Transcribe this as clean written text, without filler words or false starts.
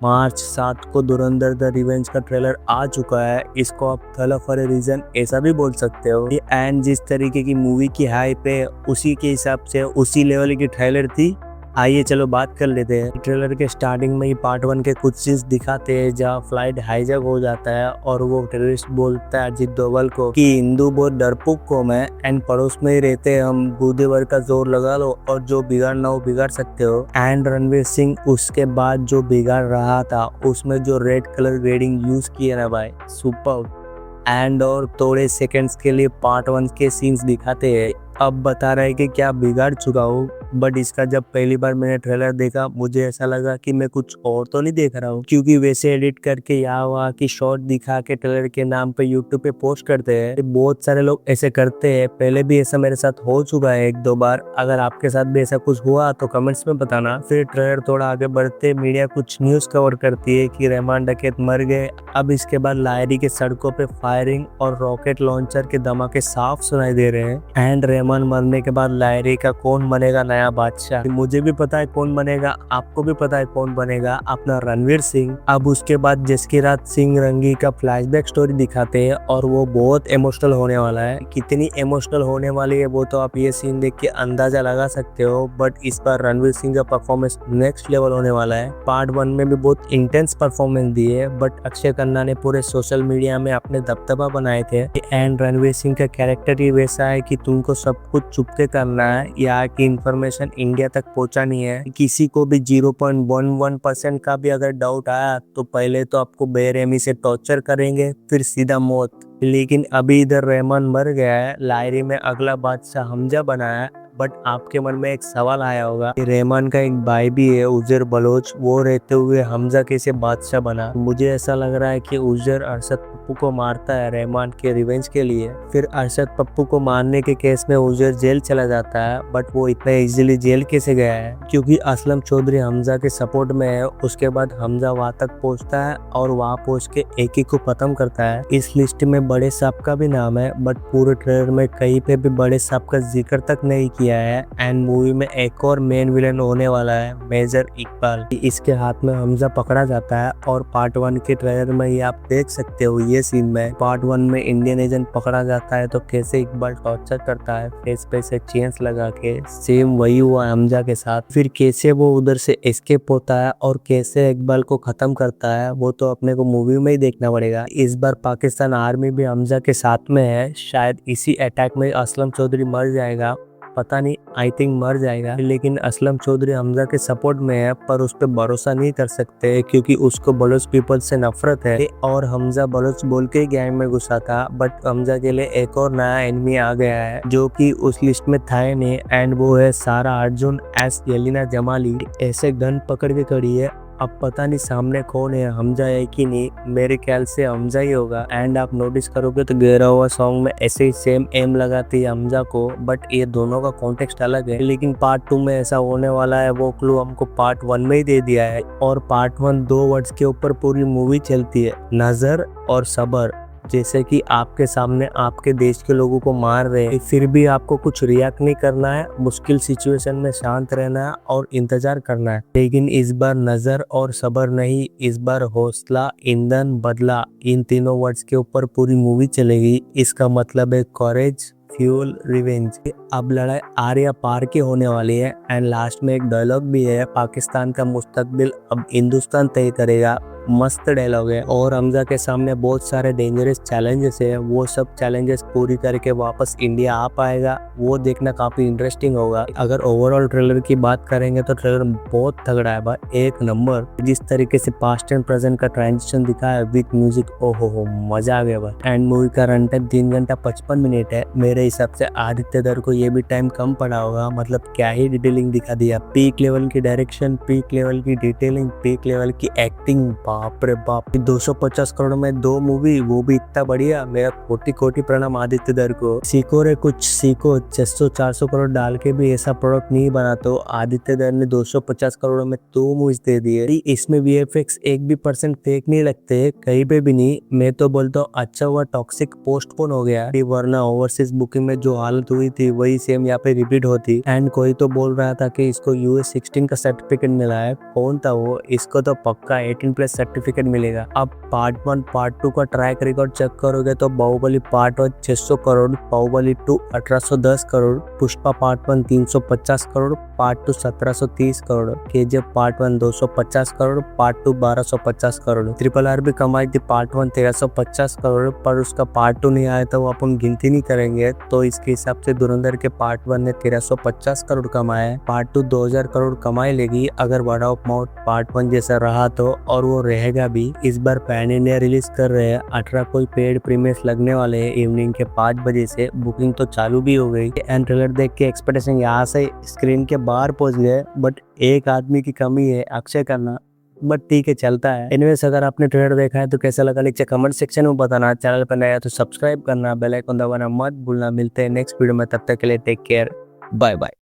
मार्च 7 को धुरंधर the revenge का trailer आ चुका है। इसको आप थल फॉर ए रीजन ऐसा भी बोल सकते हो। एंड जिस तरीके की मूवी की हाइप है उसी के हिसाब से उसी लेवल की ट्रेलर थी। आइए चलो बात कर लेते हैं। ट्रेलर के स्टार्टिंग में ही पार्ट 1 के कुछ चीज दिखाते हैं जहाँ फ्लाइट हाईजैक हो जाता है और वो टेररिस्ट बोलता है अजीत डोभाल को कि हिंदू बहुत डरपोक कौम है एंड पड़ोस में ही रहते हैं हम, बूढ़े वर्ग का जोर लगा लो और जो बिगाड़ना हो बिगाड़ सकते हो। एंड रणवीर सिंह उसके बाद जो बिगाड़ रहा था उसमें जो रेड कलर ग्रेडिंग यूज किया ना भाई, सुपर। एंड और थोड़े सेकंड्स के लिए पार्ट 1 के सीन्स दिखाते हैं। अब बता रहे हैं कि क्या बिगाड़ चुका हूँ, बट इसका जब पहली बार मैंने ट्रेलर देखा मुझे ऐसा लगा कि मैं कुछ और तो नहीं देख रहा हूँ, क्योंकि वैसे एडिट करके यहाँ वहाँ की शॉर्ट दिखा के ट्रेलर के नाम पे यूट्यूब पे पोस्ट करते हैं। बहुत सारे लोग ऐसे करते हैं, पहले भी ऐसा मेरे साथ हो चुका है 1-2 बार। अगर आपके साथ भी ऐसा कुछ हुआ तो कमेंट्स में बताना। फिर ट्रेलर थोड़ा आगे बढ़ते मीडिया कुछ न्यूज कवर करती है कि रहमान डकैत मर गए। अब इसके बाद लायरी के सड़कों पे फायरिंग और रॉकेट लॉन्चर के धमाके साफ सुनाई दे रहे हैं। एंड रहमान मरने के बाद लायरी का कौन बनेगा नया बादशाह, मुझे भी पता है कौन बनेगा, आपको भी पता है कौन बनेगा, अपना रणवीर सिंह। अब उसके बाद जिसकी रात सिंह रंगी का फ्लैशबैक स्टोरी दिखाते हैं और वो बहुत इमोशनल होने वाला है। कितनी इमोशनल होने वाली है वो तो आप ये सीन देख के अंदाजा लगा सकते हो। बट इस बार रणवीर सिंह का परफॉर्मेंस नेक्स्ट लेवल होने वाला है। पार्ट 1 में भी बहुत इंटेंस परफॉर्मेंस दी है, बट अक्षय खन्ना ने पूरे सोशल मीडिया में अपने दबदबा बनाए थे। एंड रणवीर सिंह का कैरेक्टर ही वैसा है कि तुमको सब कुछ चुपके करना है, यहाँ की इंफॉर्मेशन इंडिया तक पहुंचानी है। किसी को भी 0.11% का भी अगर डाउट आया तो पहले तो आपको बेरहमी से टॉर्चर करेंगे, फिर सीधा मौत। लेकिन अभी इधर रहमान मर गया है, लायरी में अगला बादशाह हमजा बना है। बट आपके मन में एक सवाल आया होगा कि रहमान का एक भाई भी है उजैर बलोच, वो रहते हुए हमजा कैसे बादशाह बना। मुझे ऐसा लग रहा है कि उजैर अरशद पप्पू को मारता है रहमान के रिवेंज के लिए। फिर अरशद पप्पू को मारने के केस में उजैर जेल चला जाता है, बट वो इतना इजीली जेल कैसे गया है, क्योंकि असलम चौधरी हमजा के सपोर्ट में है। उसके बाद हमजा वहां तक पहुंचता है और वहां पहुंच के एक को खत्म करता है। इस लिस्ट में बड़े साहब का भी नाम है, बट पूरे ट्रेलर में कहीं पे भी बड़े साहब का जिक्र तक नहीं किया है। एंड मूवी में एक और मेन विलन होने वाला है, मेजर इकबाल। इसके हाथ में हमजा पकड़ा जाता है और पार्ट 1 के ट्रेलर में ही आप देख सकते हो ये सीन में। पार्ट 1 में इंडियन एजेंट पकड़ा जाता है तो कैसे इकबाल टॉर्चर करता है फेस पे से चेन्स लगा के, सेम वही हुआ हमजा के साथ। फिर कैसे वो उधर से एस्केप होता है और कैसे इकबाल को खत्म करता है वो तो अपने को मूवी में ही देखना पड़ेगा। इस बार पाकिस्तान आर्मी भी हमजा के साथ में है। शायद इसी अटैक में असलम चौधरी मर जाएगा, पता नहीं, आई थिंक मर जाएगा। लेकिन असलम चौधरी हमजा के सपोर्ट में है, पर उस पर भरोसा नहीं कर सकते क्योंकि उसको बलोच पीपल से नफरत है और हमजा बलोच बोल के गैंग में घुसा था। बट हमजा के लिए एक और नया एनिमी आ गया है जो कि उस लिस्ट में था नहीं, एंड वो है सारा अर्जुन एस येलिना जमाली। ऐसे गन पकड़ के खड़ी है। अब पता नहीं सामने कौन है, हमजा है कि नहीं, मेरे ख्याल से हमजा ही होगा। एंड आप नोटिस करोगे तो गिरा हुआ सॉन्ग में ऐसे ही सेम एम लगाती है हमजा को, बट ये दोनों का कॉन्टेक्स्ट अलग है। लेकिन पार्ट 2 में ऐसा होने वाला है वो क्लू हमको पार्ट 1 में ही दे दिया है। और पार्ट 1 2 वर्ड्स के ऊपर पूरी मूवी चलती है, नजर और सबर। जैसे कि आपके सामने आपके देश के लोगों को मार रहे हैं, फिर भी आपको कुछ रिएक्ट नहीं करना है, मुश्किल सिचुएशन में शांत रहना है और इंतजार करना है। लेकिन इस बार नजर और सबर नहीं, इस बार हौसला, ईंधन, बदला, इन तीनों वर्ड्स के ऊपर पूरी मूवी चलेगी। इसका मतलब है कॉरेज, फ्यूल, रिवेंज। अब लड़ाई आर या पार की होने वाली है। एंड लास्ट में एक डायलॉग भी है, पाकिस्तान का मुस्तकबिल अब हिंदुस्तान तय करेगा। मस्त डायलॉग है। और हमजा के सामने बहुत सारे डेंजरस चैलेंजेस है, वो सब चैलेंजेस पूरी करके वापस इंडिया आ पाएगा, वो देखना काफी इंटरेस्टिंग होगा। अगर ओवरऑल ट्रेलर की बात करेंगे तो ट्रेलर बहुत तगड़ा है भाई, एक नंबर। जिस तरीके से पास्ट एंड प्रेजेंट का ट्रांजिशन दिखा है विद म्यूजिक, ओहो मजा आ गया भाई। एंड मूवी का रन टाइम 3 घंटा 55 मिनट है। मेरे हिसाब से आदित्य दर को ये भी टाइम कम पड़ा होगा, मतलब क्या ही डिटेलिंग दिखा दिया। पीक लेवल की डायरेक्शन, पीक लेवल की डिटेलिंग, पीक लेवल की एक्टिंग, बाप रे बाप, 250 करोड़ में 2 मूवी, वो भी इतना बढ़िया। मेरा कोटि कोटि प्रणाम आदित्य दर को। सीखो रे कुछ सीखो, 600-400 करोड़ डाल के भी ऐसा प्रोडक्ट नहीं बना तो आदित्य दर ने 250 करोड़ में 2 मूवीज दे दिए। इसमें VFX 1% फेक नहीं लगते कहीं पे भी नहीं। मैं तो बोलता हूँ अच्छा हुआ टॉक्सिक पोस्टपोन हो गया, वरना ओवरसीज बुकिंग में जो हालत हुई थी वही सेम यहाँ पे रिपीट होती। एंड कोई तो बोल रहा था कि इसको US 16 का सर्टिफिकेट मिला है, कौन था वो? इसको तो पक्का 18+ सर्टिफिकेट मिलेगा। अब पार्ट 1 पार्ट 2 का ट्रैक रिकॉर्ड चेक करोगे तो Baahubali part 1 600 crore, Baahubali 2 1810 crore, Pushpa part 1 350 crore, part 2 1730 crore, KGF part 1 250 crore, part 2 1250 crore. RRR भी कमाई थी पार्ट 1 1350 करोड़, पर उसका पार्ट 2 नहीं आया था, वो अपन गिनती नहीं करेंगे। तो इसके हिसाब से धुरंधर के पार्ट 1 ने 1350 करोड़ कमाए, पार्ट 2 2000 करोड़ कमाई लेगी अगर वर्ड ऑफ माउथ पार्ट 1 जैसा रहा तो, और वो रहेगा भी। इस बार पैन इंडिया रिलीज कर रहे हैं, 18 को पेड प्रीमियर्स लगने वाले हैं इवनिंग के 5 बजे से। बुकिंग तो चालू भी हो गई। एंड ट्रेलर देख के एक्सपेक्टेशन यहाँ से स्क्रीन के बाहर पहुंच गए, बट एक आदमी की कमी है, अक्षय खन्ना। बट ठीक है, चलता है। एनीवेज, अगर आपने ट्रेलर देखा है तो कैसा लगा नीचे कमेंट सेक्शन में बताना। चैनल पर नया तो सब्सक्राइब करना, बेल आइकन दबाना मत भूलना। मिलते हैं नेक्स्ट वीडियो में, तब तक के लिए टेक केयर, बाय बाय।